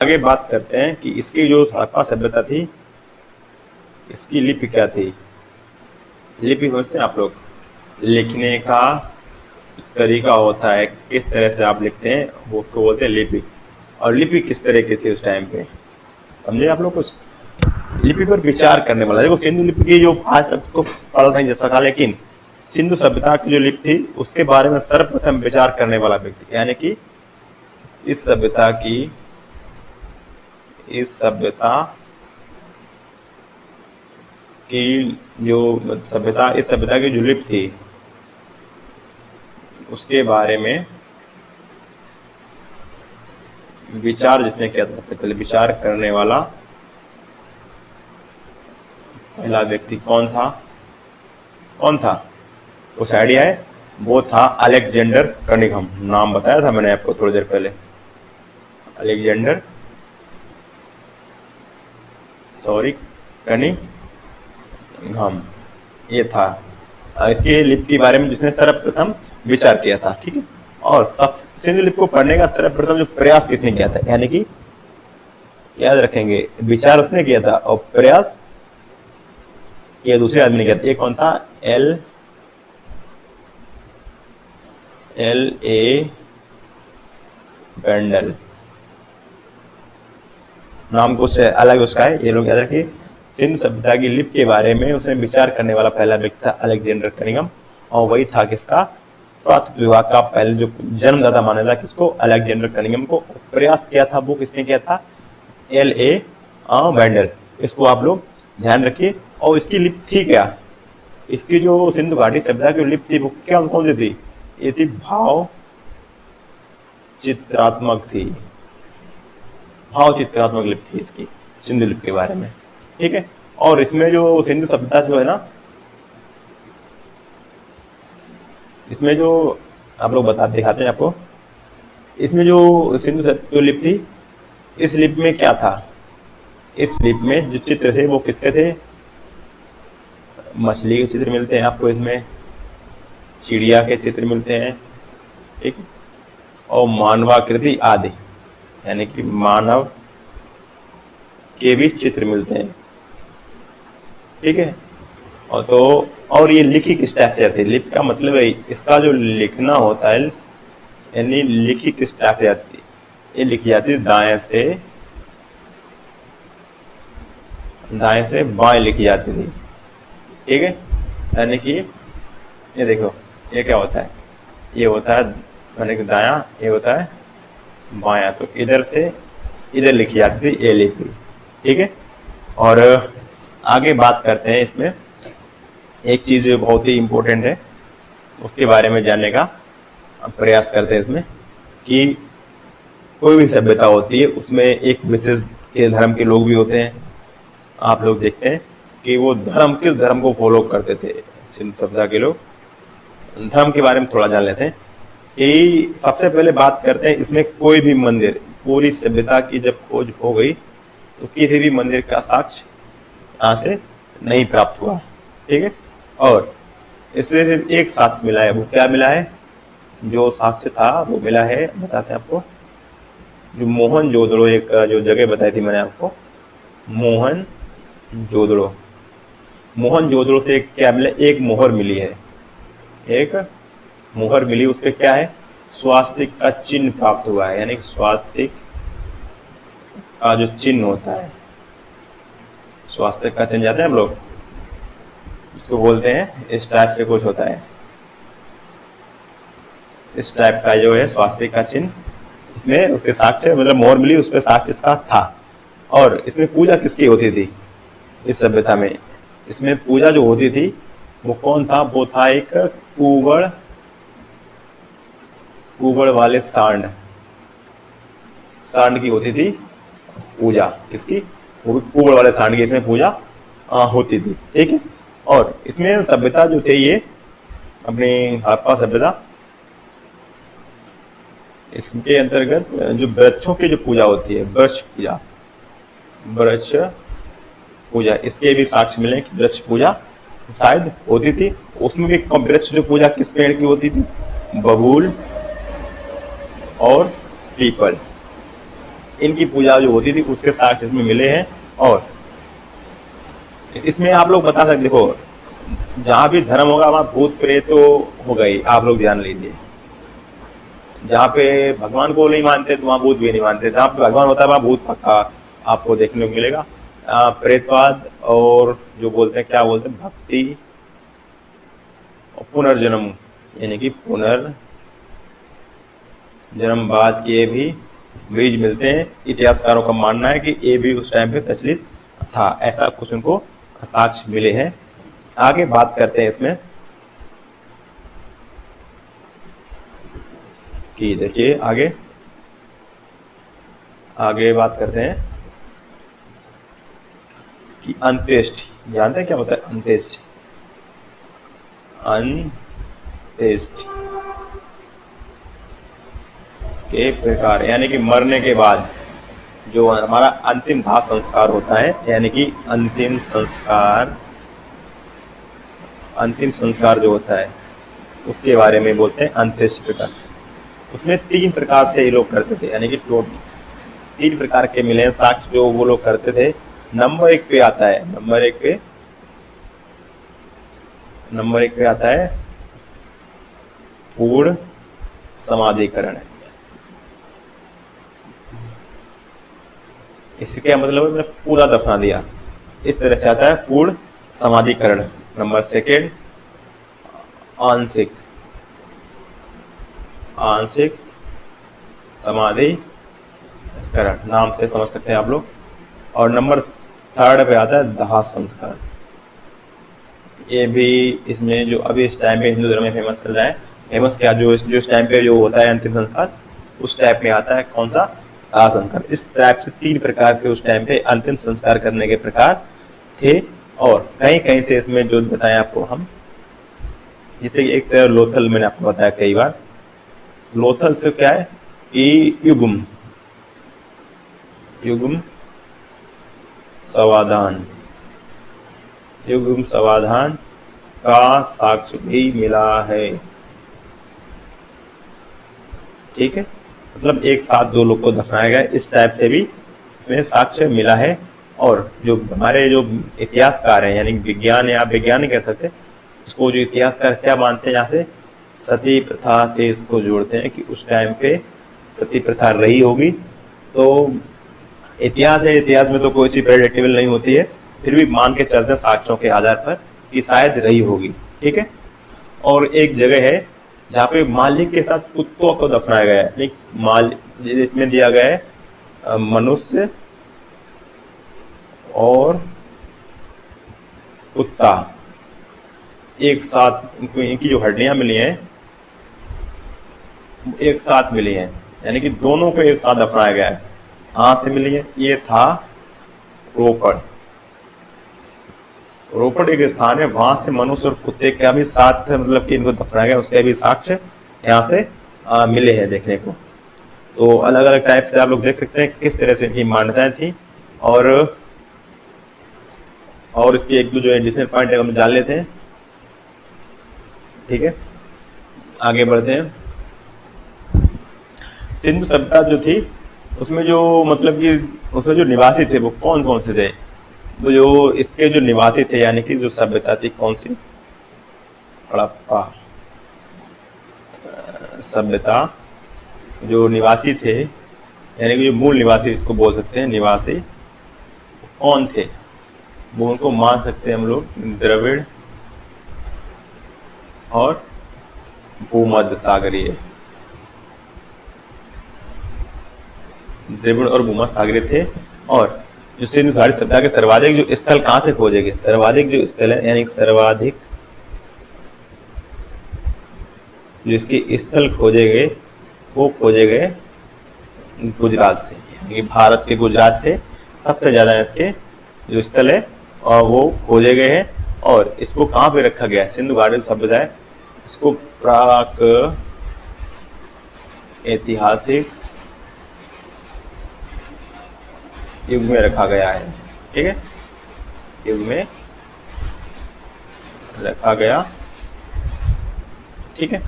आगे बात करते हैं कि इसकी जो हड़प्पा सभ्यता थी, इसकी लिपि क्या थी। लिपि समझते हैं आप लोग, लिखने का तरीका होता है, किस तरह से आप लिखते हैं वो उसको बोलते हैं लिपि। और लिपि किस तरह की थी उस टाइम पे, समझे आप लोग कुछ। लिपि पर विचार करने वाला, देखो सिंधु लिपि की जो आज तक उसको पढ़ नहीं जा सका, लेकिन सिंधु सभ्यता की जो लिपि थी उसके बारे में सर्वप्रथम विचार करने वाला व्यक्ति, यानी कि इस सभ्यता की जो सभ्यता, इस सभ्यता की जो लिपि थी उसके बारे में विचार जिसने किया था, सबसे पहले विचार करने वाला पहला व्यक्ति कौन था, कुछ आइडिया है। वो था अलेक्जेंडर कनिंघम। नाम बताया था मैंने आपको थोड़ी देर पहले, अलेक्जेंडर कनिंघम ये था। इसके लिपि के बारे में जिसने सर्वप्रथम विचार किया था, ठीक है। और सिंधु लिपि को पढ़ने का सर्वप्रथम जो प्रयास किसने किया था, यानी कि याद रखेंगे, विचार उसने किया था और प्रयास ये दूसरे आदमी ने किया था। एक कौन था, L.A. बेंडल। नाम कुछ अलग उसका है, ये लोग याद रखिए। सिंधु सभ्यता की लिपि के बारे में उसने विचार करने वाला पहला व्यक्ति था अलेक्जेंडर कनिंघम, और वही था किसका, पुरातत्व विभाग का पहले जो जन्मदाता माना था किसको, अलेक्जेंडर कनिंघम को। प्रयास किया था वो किसने किया था, L.A. बेंडल। इसको आप लोग ध्यान रखिए। और इसकी लिपि थी क्या, इसकी जो सिंधु घाटी सभ्यता की लिपि थी वो क्या, कौन सी थी, ये थी भाव चित्रात्मक लिपि थी इसकी, सिंधु लिपि के बारे में, ठीक है। और इसमें जो सिंधु सभ्यता जो है ना, इसमें जो आप लोग दिखाते हैं आपको, इसमें जो सिंधु जो लिपि थी, इस लिपि में क्या था, इस लिपि में जो चित्र थे वो किसके थे, मछली के चित्र मिलते हैं आपको इसमें, चिड़िया के चित्र मिलते हैं, ठीक है, और मानवाकृति आदि, यानी कि मानव के भी चित्र मिलते हैं, ठीक है। और ये लिखी किस टाइप से आती है, लिपि का मतलब है इसका जो लिखना होता है, यानी लिखी किस टाइप से आती है, ये लिखी जाती है दाएं से बाएं लिखी जाती थी, ठीक है। यानी कि ये देखो, ये क्या होता है, ये होता है यानी कि दायां, ये होता है बायां, तो इधर से इधर लिखी जाती थी ये लिपि, ठीक है। और आगे बात करते हैं, इसमें एक चीज जो बहुत ही इम्पोर्टेंट है उसके बारे में जानने का प्रयास करते हैं इसमें, कि कोई भी सभ्यता होती है उसमें एक विशेष के धर्म के लोग भी होते हैं। आप लोग देखते हैं कि वो किस धर्म को फॉलो करते थे सिंधु सभ्यता के लोग। धर्म के बारे में थोड़ा जान लेते हैं कि सबसे पहले बात करते हैं इसमें कोई भी मंदिर, पूरी सभ्यता की जब खोज हो गई तो किसी भी मंदिर का साक्ष्य यहाँ से नहीं प्राप्त हुआ, ठीक है। और इससे सिर्फ एक साक्ष्य मिला है, वो क्या मिला है, जो साक्ष्य था वो मिला है, बताते हैं आपको, जो मोहनजोदड़ो, एक जो जगह बताई थी मैंने आपको, मोहनजोदड़ो से क्या मिला, एक मोहर मिली है, एक मोहर मिली, उस पर क्या है, स्वास्तिक का चिन्ह प्राप्त हुआ है। यानी स्वास्तिक का जो चिन्ह होता है, स्वास्तिक का चिन्ह जाते हैं हम लोग, इसको बोलते हैं, इस टाइप से कुछ होता है, इस टाइप का जो है स्वास्तिक का चिन्ह, इसमें उसके साक्ष्य, मतलब मोहर मिली उस पर साक्ष्य इसका था। और इसमें पूजा किसकी होती थी इस सभ्यता में, इसमें पूजा जो होती थी वो कौन था, वो था एक कुबड़ वाले सांड की होती थी पूजा, किसकी, वो भी कुबड़ वाले सांड की इसमें पूजा होती थी, ठीक है। और इसमें सभ्यता जो थे ये अपनी हड़प्पा सभ्यता, इसके अंतर्गत जो वृक्षों की जो पूजा होती है, वृक्ष पूजा, इसके भी साक्ष्य मिले कि वृक्ष पूजा शायद होती थी। उसमें भी वृक्ष जो पूजा किस पेड़ की होती थी, बबूल और पीपल, इनकी पूजा जो होती थी उसके साक्ष्य इसमें मिले हैं। और इसमें आप लोग बता सकते, देखो जहाँ भी धर्म होगा वहाँ भूत प्रेत तो होगा ही, आप लोग ध्यान लीजिए। जहाँ पे भगवान को नहीं मानते तो वहाँ भूत भी नहीं मानते, जहाँ पे भगवान होता है वहाँ भूत पक्का आपको देखने को मिलेगा। प्रेतवाद और जो बोलते हैं, क्या बोलते हैं, भक्ति और पुनर्जन्म, यानी कि पुनर्जन्मवाद के भी बीज मिलते हैं। इतिहासकारों का मानना है कि ये भी उस टाइम पे प्रचलित था, ऐसा कुछ उनको साक्ष्य मिले हैं। आगे बात करते हैं इसमें कि देखिए आगे बात करते हैं कि अंत्येष्टि, जानते हैं क्या होता है अंत्येष्टि? अंत्येष्टि के प्रकार, यानी कि मरने के बाद जो हमारा अंतिम दाह संस्कार होता है, यानी कि अंतिम संस्कार जो होता है उसके बारे में बोलते हैं अंत्येष्टि प्रकार। उसमें 3 प्रकार से ये लोग करते थे, यानी कि 3 प्रकार के मिले हैं साक्ष्य जो वो लोग करते थे। नंबर 1 पे आता है, नंबर एक पे आता है पूर्ण समाधिकरण। इससे क्या मतलब है, मैंने पूरा दफना दिया, इस तरह से आता है पूर्ण समाधिकरण। नंबर 2 आंशिक समाधिकरण, नाम से समझ सकते हैं आप लोग। और नंबर 3 पे आता है दाह संस्कार। ये भी इसमें जो अभी इस टाइम पे हिंदू धर्म में फेमस चल रहा है, फेमस क्या, जो इस टाइम पे जो होता है अंतिम संस्कार, उस टाइप में आता है कौन सा, दाह संस्कार। इस टाइप से 3 प्रकार के उस टाइम पे अंतिम संस्कार करने के प्रकार थे। और कहीं से इसमें जो बताया आपको हम, जैसे एक से लोथल मैंने आपको बताया कई बार, लोथल से क्या है कि युग्म समाधान का साक्ष्य भी मिला है। ठीक है, मतलब एक साथ 2 लोग को दफनाया गया, इस टाइप से भी इसमें साक्ष्य मिला है। और जो हमारे जो इतिहासकार हैं, यानी विज्ञान या विज्ञान नहीं कह सकते इसको, जो इतिहासकार क्या मानते हैं, यहाँ से सती प्रथा से इसको जोड़ते हैं कि उस टाइम पे सती प्रथा रही होगी। तो इतिहास है, इतिहास में तो कोई चीज प्रेडिक्टेबल नहीं होती है, फिर भी मान के चलते हैं साक्ष्यों के आधार पर कि शायद रही होगी। ठीक है, और एक जगह है जहाँ पे मालिक के साथ कुत्तों को दफनाया गया है। इसमें दिया गया है मनुष्य और कुत्ता एक साथ, इनकी जो हड्डियां मिली हैं एक साथ मिली हैं, यानी कि दोनों को एक साथ दफनाया गया है। कहाँ से मिली है? ये था रोपड़ एक स्थान है, वहां से मनुष्य और कुत्ते का भी साथ, मतलब कि इनको दफनाया गया, उसके भी साक्ष्य यहाँ से मिले हैं देखने को। तो अलग अलग टाइप से आप लोग देख सकते हैं किस तरह से इनकी मान्यताएं थी। और इसके 1-2 जो एडिशनल पॉइंट है हम जान लेते हैं। ठीक है, आगे बढ़ते हैं। सिंधु सभ्यता जो थी उसमें जो मतलब कि उसमें जो निवासी थे वो कौन कौन से थे? वो जो इसके जो निवासी थे, यानी कि जो सभ्यता थी कौन सी, हड़प्पा सभ्यता, जो निवासी थे यानी कि जो मूल निवासी इसको बोल सकते हैं, निवासी कौन थे वो उनको मान सकते हैं हम लोग द्रविड़ और भूमध्य सागरीय। द्रविड़ और भूमध्य सागरीय थे। और जो सिंधु घाटी सभ्यता के सर्वाधिक जो स्थल कहाँ से खोजे गए, सर्वाधिक जो स्थल है, यानी सर्वाधिक जो इसके स्थल खोजे गए वो खोजे गए गुजरात से, यानी कि भारत के गुजरात से सबसे ज्यादा इसके जो स्थल है और वो खोजे गए हैं। और इसको कहाँ पे रखा गया है? सिंधु घाटी सभ्यता है, इसको प्राक ऐतिहासिक युग में रखा गया है। ठीक है, युग में रखा गया। ठीक है,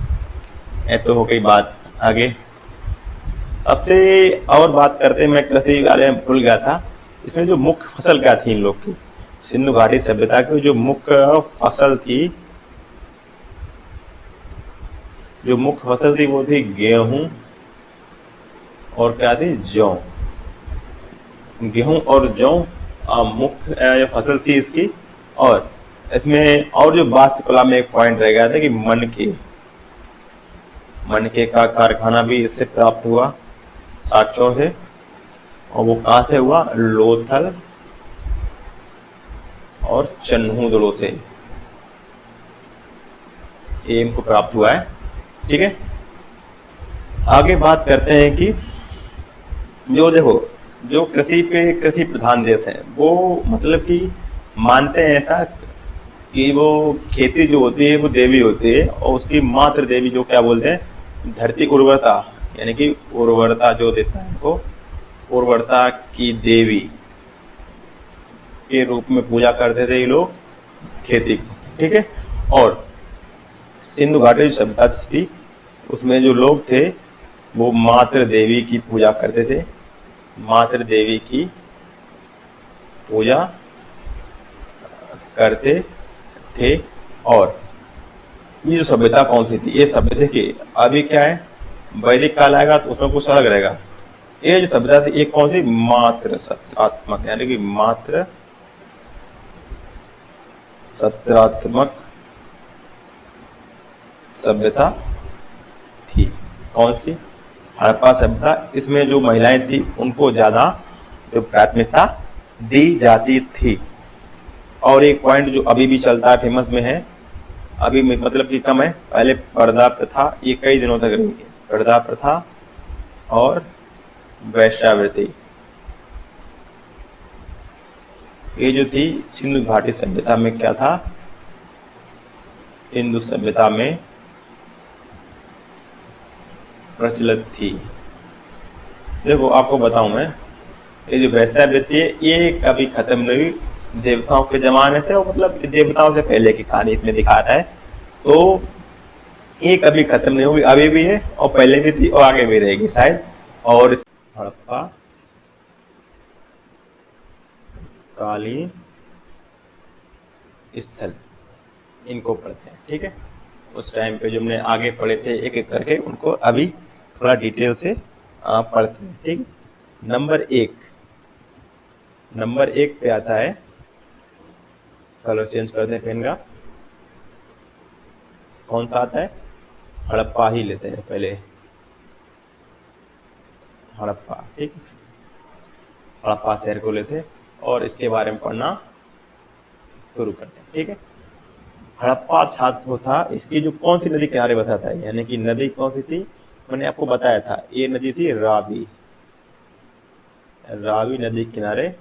ये तो हो गई बात। आगे सबसे और बात करते हैं, मैं कृषि वाले में भूल गया था, इसमें जो मुख्य फसल क्या थी इन लोग की, सिंधु घाटी सभ्यता की जो मुख्य फसल थी, वो थी गेहूं और क्या थी, जौ। गेहूं और जौ मुख्य फसल थी इसकी। और इसमें और जो वास्तुकला में एक पॉइंट रह गया था कि मनके का कारखाना भी इससे प्राप्त हुआ साक्ष्यों से। और वो कहाँ से हुआ, लोथल और चन्हूदड़ों से ये इनको प्राप्त हुआ है। ठीक है, आगे बात करते हैं कि जो देखो, जो कृषि प्रधान देश है, वो मतलब कि मानते हैं ऐसा कि वो खेती जो होती है वो देवी होती है, और उसकी मात्र देवी जो क्या बोलते हैं, धरती उर्वरता, यानी कि उर्वरता जो देता है इनको, उर्वरता की देवी के रूप में पूजा करते थे ये लोग खेती को। ठीक है, और सिंधु घाटी जो सभ्यता थी उसमें जो लोग थे वो मात्र देवी की पूजा करते थे, मात्र देवी की पूजा करते थे। और ये जो सभ्यता कौन सी थी, ये सभ्यता देखिए अभी क्या है, वैदिक काल आएगा तो उसमें कुछ अलग रहेगा। ये जो सभ्यता थी एक कौन सी, मात्र सत्रात्मक, यानी कि मात्र सत्रात्मक सभ्यता थी। कौन सी, हड़प्पा सभ्यता। इसमें जो महिलाएं थी उनको ज्यादा जो प्राथमिकता दी जाती थी। और एक पॉइंट जो अभी भी चलता है, फेमस में है, अभी मतलब कि कम है, पहले पर्दा प्रथा ये कई दिनों तक रही है, पर्दा प्रथा और वैश्यावृत्ति, ये जो थी सिंधु घाटी सभ्यता में क्या था, सिंधु सभ्यता में प्रचलित थी। देखो आपको बताऊं मैं, ये जो वैश्यावृत्ति है ये कभी खत्म नहीं हुई, देवताओं के जमाने से, और मतलब देवताओं से पहले की कहानी इसमें दिखा रहा है। तो ये कभी खत्म नहीं हुई, अभी भी है और पहले भी थी और आगे भी रहेगी शायद। और हड़प्पा कालीन स्थल इनको पढ़ते हैं। ठीक है, उस टाइम पे जो हमने आगे पढ़े थे एक एक करके, उनको अभी थोड़ा डिटेल से पढ़ते हैं। ठीक, नंबर एक पे आता है, कलर चेंज करते हैं पेन का, कौन सा आता है, हड़प्पा ही लेते हैं पहले, हड़प्पा। ठीक, हड़प्पा शहर को लेते हैं और इसके बारे में पढ़ना शुरू करते हैं। ठीक है, हड़प्पा छात्र था, इसकी जो कौन सी नदी किनारे बसा था, यानी कि नदी कौन सी थी, मैंने आपको बताया था, ये नदी थी रावी, रावी नदी किनारे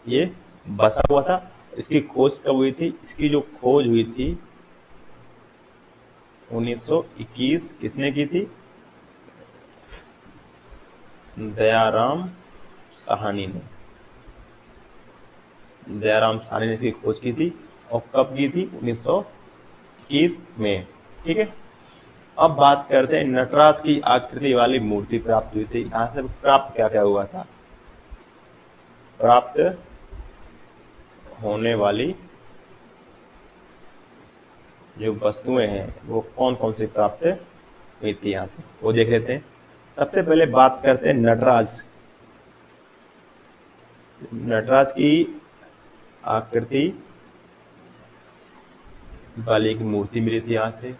ये बसा हुआ था। इसकी खोज कब हुई थी, इसकी जो खोज हुई थी 1921, किसने की थी, दयाराम साहनी ने, दयाराम साहनी ने इसकी खोज की थी। और कब की थी, 1921 में। ठीक है, अब बात करते हैं, नटराज की आकृति वाली मूर्ति प्राप्त हुई थी। यहां से प्राप्त क्या क्या हुआ था, प्राप्त होने वाली जो वस्तुएं हैं वो कौन कौन सी प्राप्त हुई थी, यहां से वो देख लेते हैं। सबसे पहले बात करते हैं नटराज की आकृति वाली एक मूर्ति मिली थी यहां से।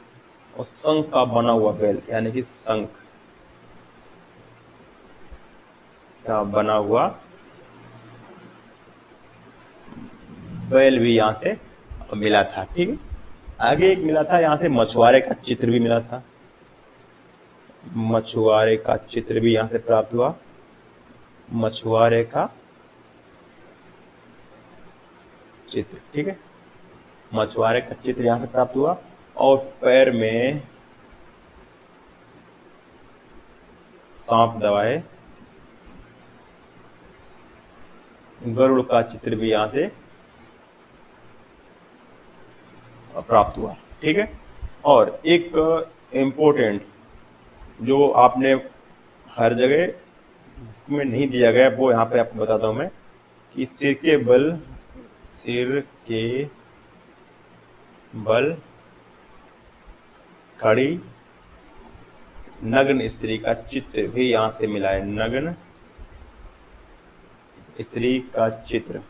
और शंख का बना हुआ बैल, यानी कि शंख का बना हुआ बैल भी यहां से मिला था। ठीक है, आगे एक मिला था यहां से मछुआरे का चित्र भी मिला था, मछुआरे का चित्र भी यहां से प्राप्त हुआ, मछुआरे का चित्र। ठीक है, मछुआरे का चित्र यहां से प्राप्त हुआ। और पैर में सांप दबाए गरुड़ का चित्र भी यहां से प्राप्त हुआ। ठीक है, और एक इम्पोर्टेंट जो आपने हर जगह में नहीं दिया गया, वो यहाँ पे आपको बताता हूँ मैं कि सिर के बल खड़ी नग्न स्त्री का चित्र भी यहाँ से मिला है। नग्न स्त्री का चित्र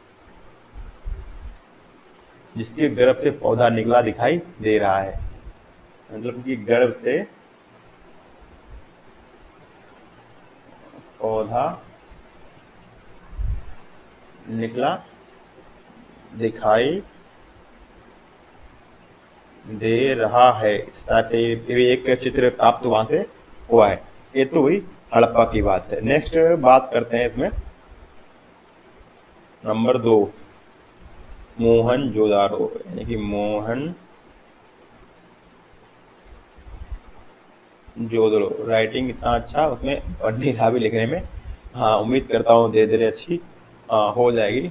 जिसके गर्भ से पौधा निकला दिखाई दे रहा है, मतलब कि गर्भ से पौधा निकला दिखाई दे रहा है। इस टाइप से ये एक चित्र प्राप्त वहां से हुआ है। ये तो हुई हड़प्पा की बात है। नेक्स्ट बात करते हैं इसमें नंबर 2, मोहनजोदारो, यानी कि मोहनजोदड़ो। राइटिंग इतना अच्छा उसमें बन नहीं रहा भी लिखने में। हाँ, उम्मीद करता हूँ धीरे धीरे अच्छी हो जाएगी।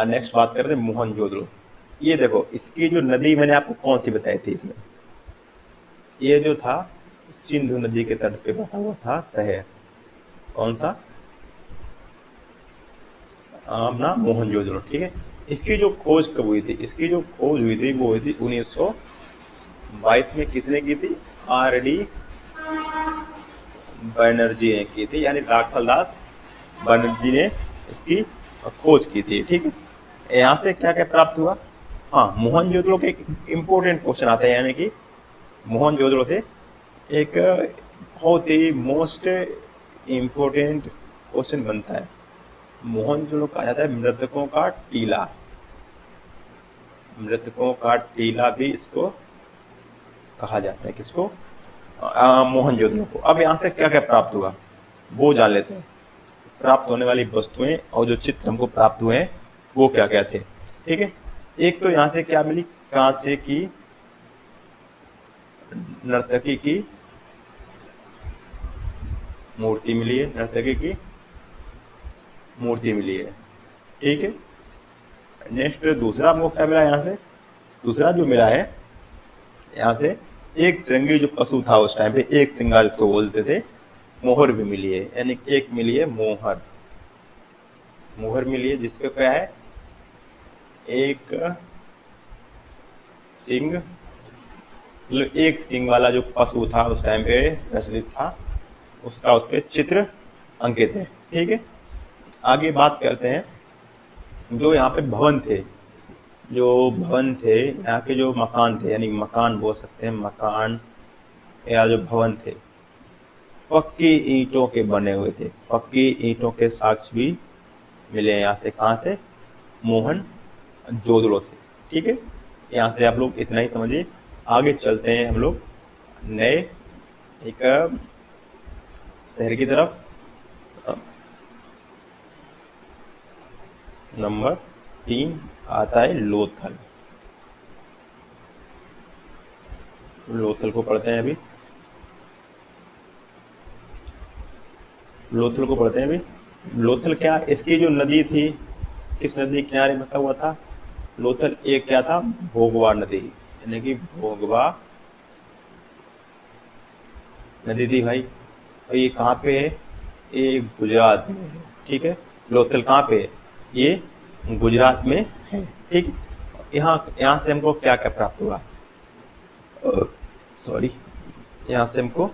नेक्स्ट बात करते हैं मोहनजोदड़ो। ये देखो, इसकी जो नदी मैंने आपको कौन सी बताई थी इसमें, ये जो था सिंधु नदी के तट पे बसा हुआ था शहर, कौन सा, अपना मोहनजोदड़ो। ठीक है, इसकी जो खोज कब हुई थी, इसकी जो खोज हुई थी वो हुई थी 1922 में। किसने की थी? R.D. बनर्जी ने की थी, यानी राखालदास बनर्जी ने इसकी खोज की थी। ठीक है, यहाँ से क्या क्या प्राप्त हुआ? हाँ, मोहनजोदड़ो के इम्पोर्टेंट क्वेश्चन आते हैं, यानी कि मोहनजोदड़ो से एक बहुत ही मोस्ट इम्पोर्टेंट क्वेश्चन बनता है। मोहनजोदड़ो कहा जाता है मृतकों का टीला, मृतकों का टीला भी इसको कहा जाता है। किसको? मोहनजोदड़ो को। अब यहाँ से क्या क्या प्राप्त हुआ वो जान लेते हैं। प्राप्त होने वाली वस्तुएं और जो चित्र हमको प्राप्त हुए हैं वो क्या क्या थे। ठीक है, एक तो यहाँ से क्या मिली, कांसे की नर्तकी की मूर्ति मिली है, नर्तकी की मूर्ति मिली है। ठीक है, नेक्स्ट दूसरा हमको क्या मिला यहाँ से? दूसरा जो मिला है यहाँ से, एक श्रृंगी जो पशु था उस टाइम पे, एक सिंगा जिसको बोलते थे, मोहर भी मिली है। यानी एक मिली है मोहर, मोहर मिली है जिसपे क्या है, एक सिंग, मतलब एक सिंग वाला जो पशु था उस टाइम पे प्रचलित था, उसका उस पर चित्र अंकित है। ठीक है, आगे बात करते हैं जो यहाँ पे भवन थे, जो भवन थे यहाँ के, जो मकान थे, यानी मकान बोल सकते हैं, मकान या जो भवन थे, पक्की ईंटों के बने हुए थे। पक्की ईंटों के साक्ष्य भी मिले हैं यहाँ से। कहाँ से? मोहनजोदड़ो से। ठीक है, यहाँ से आप लोग इतना ही समझिए। आगे चलते हैं हम लोग नए एक शहर की तरफ। नंबर 3 आता है लोथल। लोथल को पढ़ते हैं अभी, लोथल को पढ़ते हैं अभी। लोथल क्या, इसकी जो नदी थी, किस नदी के किनारे बसा हुआ था लोथल? एक क्या था? भोगवा नदी, यानी कि भोगवा नदी थी भाई। और ये कहाँ पे है? ये गुजरात में है। ठीक है, लोथल कहाँ पे है? ये गुजरात में है। ठीक है, यहाँ से हमको क्या क्या प्राप्त हुआ? सॉरी, यहाँ से हमको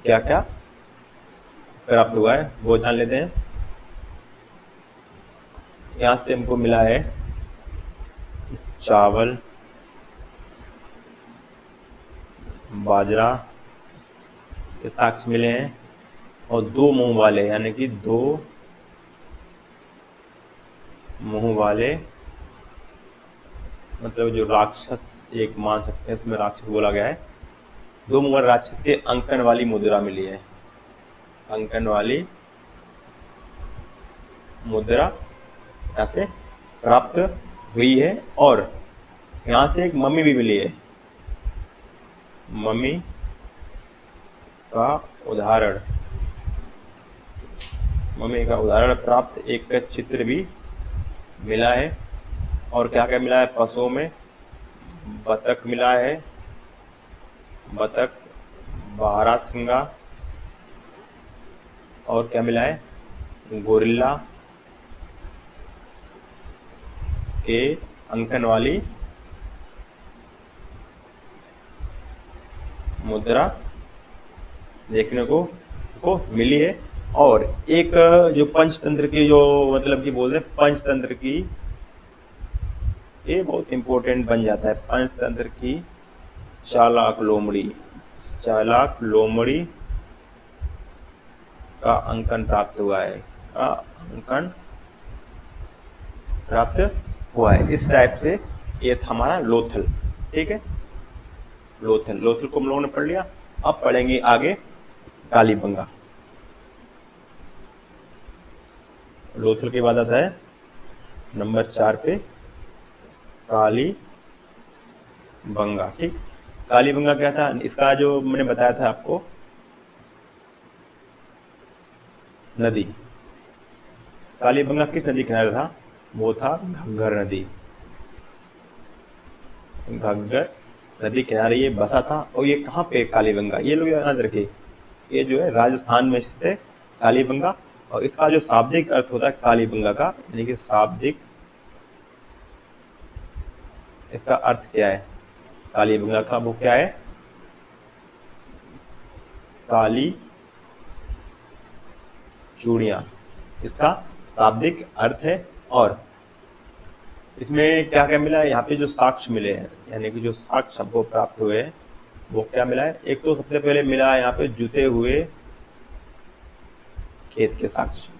क्या क्या प्राप्त हुआ है वो जान लेते हैं। यहाँ से हमको मिला है चावल, बाजरा के साक्ष्य मिले हैं, और 2 मुंह वाले, यानी कि 2 मुंह वाले, मतलब जो राक्षस एक मान सकते हैं, उसमें राक्षस बोला गया है। 2 मुंह वाले राक्षस के अंकन वाली मुद्रा मिली है, अंकन वाली मुद्रा यहाँ से प्राप्त हुई है। और यहाँ से एक मम्मी भी मिली है, मम्मी का उदाहरण, मम्मी का उदाहरण प्राप्त एक चित्र भी मिला है। और क्या क्या मिला है? पशुओं में बतख मिला है, बतख, बारहसिंगा, और क्या मिला है, गोरिल्ला के अंकन वाली मुद्रा देखने को मिली है। और एक जो पंचतंत्र की जो मतलब कि बोलते हैं पंचतंत्र की, ये बहुत इंपॉर्टेंट बन जाता है, पंचतंत्र की चालाक लोमड़ी का अंकन प्राप्त हुआ है, इस टाइप से ये था हमारा लोथल। ठीक है, लोथल को हम लोगों ने पढ़ लिया। अब पढ़ेंगे आगे कालीबंगा। लोथल के बाद आता है नंबर 4 पे कालीबंगा। ठीक, कालीबंगा क्या था, इसका जो मैंने बताया था आपको नदी, कालीबंगा किस नदी किनारे था, वो था घग्गर नदी किनारे ये बसा था। और ये कहाँ पे कालीबंगा, ये लोग याद रखिए, ये जो है राजस्थान में स्थित है कालीबंगा। और इसका जो शाब्दिक अर्थ होता है कालीबंगा का, यानी कि शाब्दिक इसका अर्थ क्या है कालीबंगा का, वो क्या है, काली चूड़ियां, इसका शाब्दिक अर्थ है। और इसमें क्या क्या मिला है, यहाँ पे जो साक्ष्य मिले हैं, यानी कि जो साक्ष्य हमको प्राप्त हुए हैं वो क्या मिला है, एक तो सबसे पहले मिला है यहाँ पे जुते हुए खेत के साक्ष्य,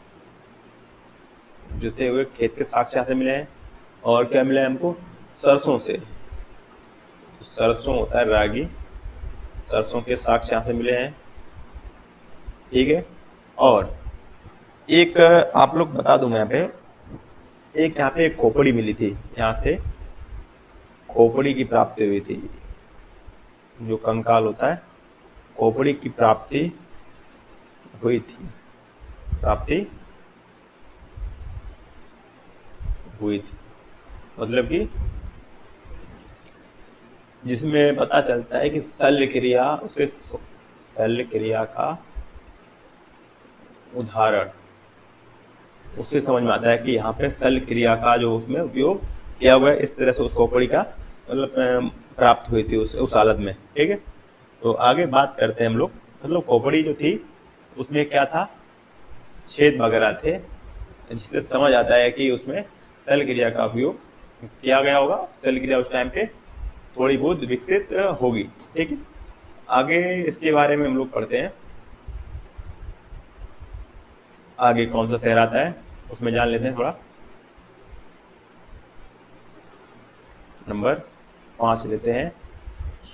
यहाँ से मिले हैं। और क्या मिला है हमको, सरसों से, सरसों होता है रागी, सरसों के साक्ष्य यहाँ से मिले हैं। ठीक है, और एक आप लोग बता दूं मैं यहाँ पे, एक यहाँ पे एक खोपड़ी मिली थी, यहाँ से खोपड़ी की प्राप्ति हुई थी, जो कंकाल होता है खोपड़ी की प्राप्ति हुई थी, मतलब कि जिसमें पता चलता है कि शल्य क्रिया का उदाहरण, उससे समझ में आता है कि यहाँ पे शल्य क्रिया का जो उसमें उपयोग किया हुआ है, इस तरह से उस खोपड़ी का मतलब प्राप्त हुई थी उस हालत में। ठीक है, तो आगे बात करते हैं हम लोग, मतलब खोपड़ी जो थी उसमें क्या था, छेद वगैरह थे, जिससे समझ आता है कि उसमें शल्य क्रिया का उपयोग किया गया होगा। शल्य क्रिया उस टाइम पे थोड़ी बहुत विकसित होगी। ठीक है, आगे इसके बारे में हम लोग पढ़ते हैं। आगे कौन सा शहर आता है उसमें जान लेते हैं थोड़ा। नंबर 5 लेते हैं,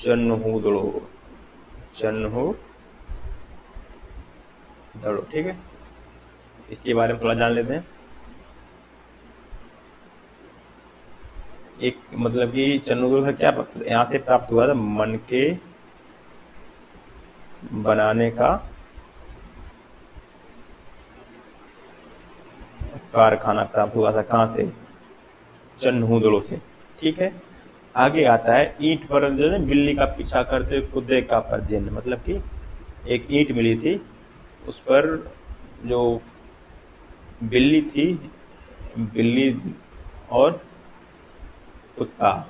चन्हूदड़ो। ठीक है, इसके बारे में थोड़ा जान लेते हैं। एक मतलब कि चन्हूदड़ो से क्या यहाँ से प्राप्त हुआ था, मन के बनाने का कारखाना प्राप्त हुआ था, कहाँ से, चन्हूदड़ो से। ठीक है, आगे आता है ईंट पर जो है बिल्ली का पीछा करते कुत्ते का परजन, मतलब कि एक ईंट मिली थी, उस पर जो बिल्ली थी, बिल्ली और कुत्ता,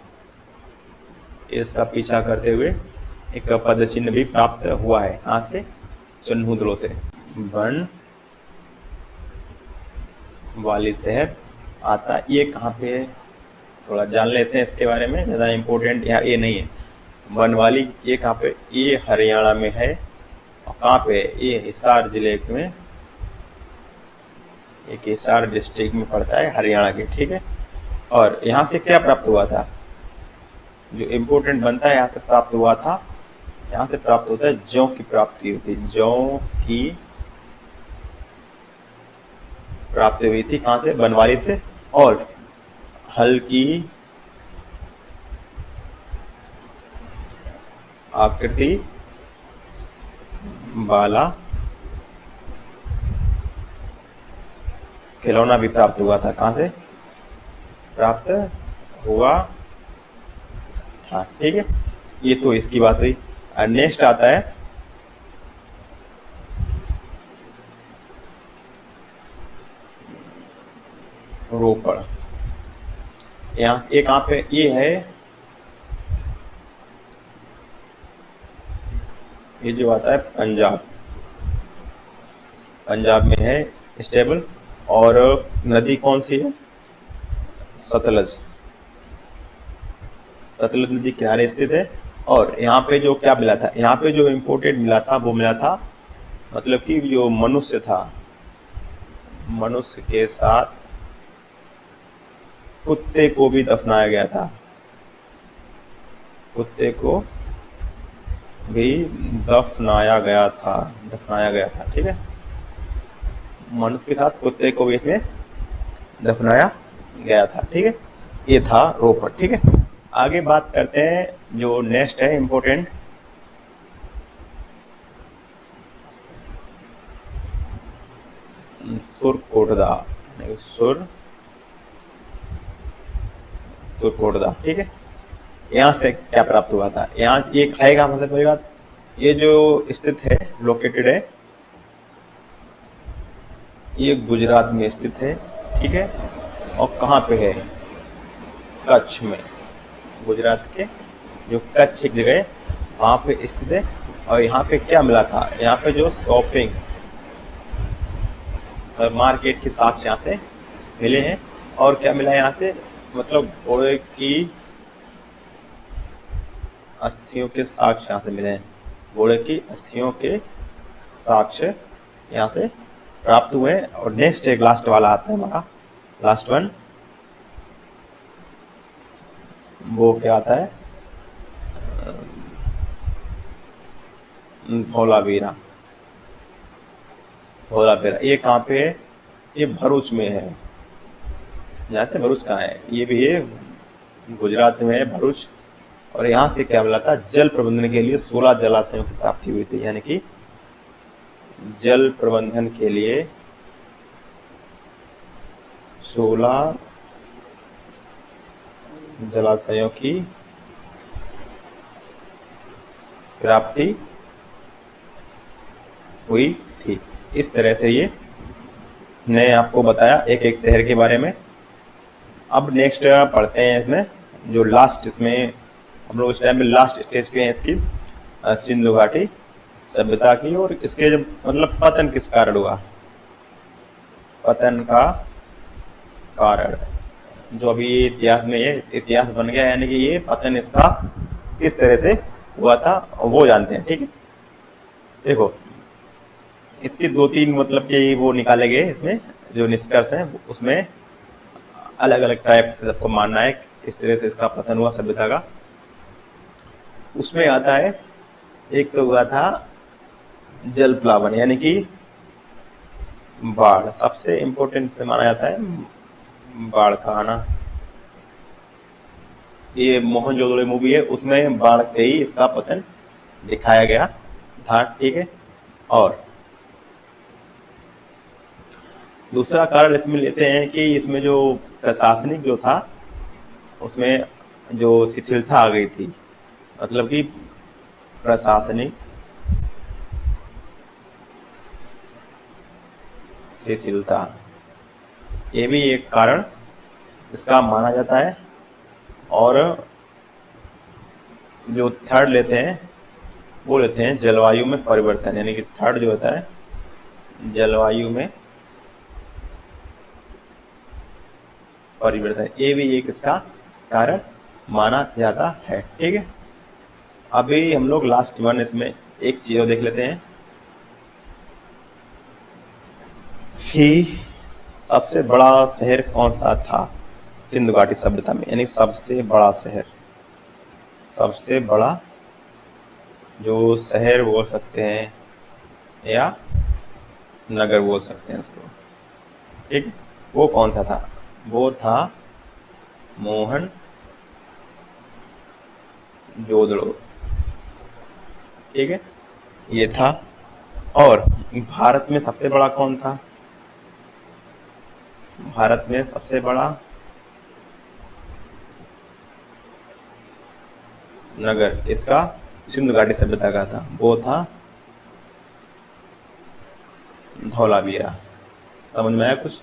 इसका पीछा करते हुए एक पद चिन्ह भी प्राप्त हुआ है, कहाँ से, चन्हूदड़ो से। बन वाली शहर आता, ये कहाँ पे है थोड़ा जान लेते हैं इसके बारे में, ज़्यादा इम्पोर्टेंट यहाँ ये नहीं है। बनवाली ये कहाँ पे, ये हरियाणा में है। और कहाँ पे, ये हिसार जिले में, एक हिसार डिस्ट्रिक्ट में पड़ता है हरियाणा के। ठीक है, और यहाँ से क्या प्राप्त हुआ था, जो इम्पोर्टेंट बनता है, यहाँ से प्राप्त हुआ था, यहाँ से प्राप्त होता है जौ की प्राप्ति होती है, जौ की प्राप्ति हुई थी, कहाँ से, बनवाली से। और हल्की आकृति वाला खिलौना भी प्राप्त हुआ था, कहाँ से प्राप्त हुआ था। ठीक है, ये तो इसकी बात हुई। नेक्स्ट आता है रोपड़। यहाँ एक कहाँ पे ये है, ये जो आता है पंजाब, पंजाब में है स्टेबल। और नदी कौन सी है, सतलज, सतलज नदी किनारे स्थित है। और यहाँ पे जो क्या मिला था, यहाँ पे जो इम्पोर्टेड मिला था वो मिला था, मतलब कि जो मनुष्य था, मनुष्य के साथ कुत्ते को भी दफनाया गया था, कुत्ते को भी दफनाया गया था, दफनाया गया था। ठीक है, मनुष्य के साथ कुत्ते को भी इसमें दफनाया गया था। ठीक है, ये था रोपड़। ठीक है, आगे बात करते हैं जो नेक्स्ट है इम्पोर्टेंट, सुरकोटदा, सुरकोटदा। ठीक है, यहाँ से क्या प्राप्त हुआ था, यहाँ से ये खाएगा, मतलब मेरी बात, ये जो स्थित है, लोकेटेड है, ये गुजरात में स्थित है। ठीक है, और कहाँ पे है, कच्छ में, गुजरात के जो कच्छ एक जगह है वहाँ पे स्थित है। और यहाँ पे क्या मिला था, यहाँ पे जो शॉपिंग मार्केट के साक्ष्य यहाँ से मिले हैं। और क्या मिला है यहाँ से, मतलब घोड़े की अस्थियों के साक्ष्य यहाँ से मिले हैं, घोड़े की अस्थियों के साक्ष्य यहाँ से प्राप्त हुए हैं। और नेक्स्ट एक लास्ट वाला आता है हमारा, लास्ट वन, वो क्या आता है, धौलावीरा, धौलावीरा। ये कहाँ पे है, ये भरूच में है, जानते हैं भरूच कहाँ है, ये भी है गुजरात में है, भरूच। और यहाँ से क्या मिला था, जल प्रबंधन के लिए 16 जलाशयों की प्राप्ति हुई थी, यानी कि जल प्रबंधन के लिए 16 जलाशयों की प्राप्ति हुई थी। इस तरह से ये ने आपको बताया एक एक शहर के बारे में। अब नेक्स्ट पढ़ते हैं इसमें जो लास्ट, इसमें हम लोग इस टाइम में लास्ट स्टेज पे हैं इसकी, सिंधु घाटी सभ्यता की। और इसके जब मतलब पतन किस कारण हुआ, पतन का कारण जो अभी इतिहास में ये इतिहास बन गया, यानी कि ये पतन इसका किस तरह से हुआ था वो जानते हैं। ठीक है, देखो इसके 2-3 मतलब कि वो निकाले गए, इसमें जो निष्कर्ष हैं उसमें अलग अलग टाइप से सबको मानना है किस तरह से इसका पतन हुआ सभ्यता का। उसमें आता है, एक तो हुआ था जल प्लावन, यानी कि बाढ़, सबसे इम्पोर्टेंट से माना जाता है बाढ़ का आना। ये मोहनजोदड़ो मूवी है, उसमें बाढ़ से ही इसका पतन दिखाया गया था। ठीक है, और दूसरा कारण इसमें लेते हैं कि इसमें जो प्रशासनिक जो था उसमें जो शिथिलता आ गई थी, मतलब कि प्रशासनिक शिथिलता, ये भी एक कारण इसका माना जाता है। और जो थर्ड लेते हैं वो लेते हैं जलवायु में परिवर्तन, यानी कि थर्ड जो होता है जलवायु में परिवर्तन, ये भी एक इसका कारण माना जाता है। ठीक है, अभी हम लोग लास्ट वन इसमें एक चीज देख लेते हैं कि सबसे बड़ा शहर कौन सा था सिंधु घाटी सभ्यता में, यानी सबसे बड़ा शहर, सबसे बड़ा जो शहर बोल सकते हैं या नगर बोल सकते हैं इसको। ठीक है, वो कौन सा था, वो था मोहन जोदड़ो। ठीक है, ये था। और भारत में सबसे बड़ा कौन था, भारत में सबसे बड़ा नगर इसका सिंधु घाटी सभ्यता का था, वो था धौलावीरा। समझ में आया कुछ,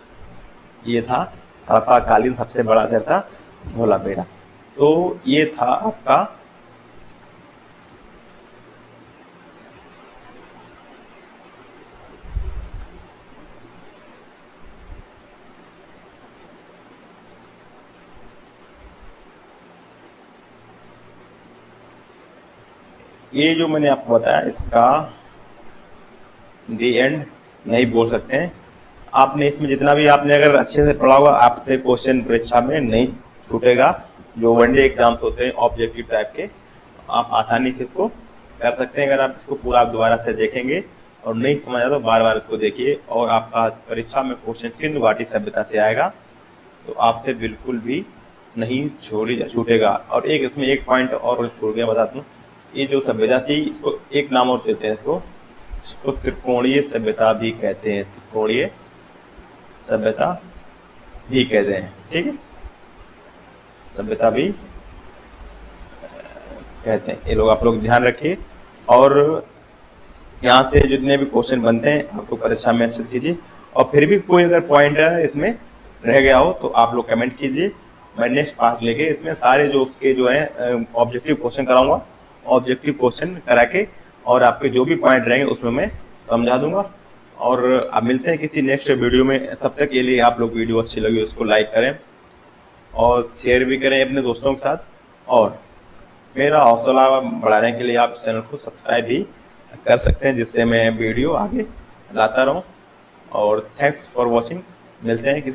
ये था हड़प्पा कालीन सबसे बड़ा शहर था धोलावीरा। तो ये था आपका ये जो मैंने आपको बताया, इसका दी एंड नहीं बोल सकते हैं। आपने इसमें जितना भी आपने अगर अच्छे से पढ़ा होगा, आपसे क्वेश्चन परीक्षा में नहीं छूटेगा। जो वनडे एग्जाम्स होते हैं ऑब्जेक्टिव टाइप के, आप आसानी से इसको कर सकते हैं। अगर आप इसको पूरा दोबारा से देखेंगे और नहीं समझ आया तो बार बार इसको देखिए, और आपका परीक्षा में क्वेश्चन सिंधु घाटी सभ्यता से आएगा, तो आपसे बिल्कुल भी नहीं छूटेगा। और एक इसमें एक पॉइंट और छूट गया, बता दूं, ये जो सभ्यता थी, इसको एक नाम और देते हैं, इसको त्रिकोणीय सभ्यता भी कहते हैं। त्रिकोणीय सभ्यता भी कहते हैं, ठीक है, सभ्यता भी कहते हैं। ये लोग आप लोग ध्यान रखिए, और यहाँ से जितने भी क्वेश्चन बनते हैं आपको परीक्षा में अच्छे कीजिए। और फिर भी कोई अगर पॉइंट इसमें रह गया हो तो आप लोग कमेंट कीजिए। मैं नेक्स्ट पार्ट लेके इसमें सारे जो उसके जो है ऑब्जेक्टिव क्वेश्चन कराऊंगा, ऑब्जेक्टिव क्वेश्चन करा के, और आपके जो भी पॉइंट रहेंगे उसमें मैं समझा दूंगा। और अब मिलते हैं किसी नेक्स्ट वीडियो में। तब तक के लिए आप लोग वीडियो अच्छी लगी उसको लाइक करें और शेयर भी करें अपने दोस्तों के साथ, और मेरा हौसला बढ़ाने के लिए आप चैनल को सब्सक्राइब भी कर सकते हैं, जिससे मैं वीडियो आगे लाता रहूं। और थैंक्स फॉर वॉचिंग। मिलते हैं किसी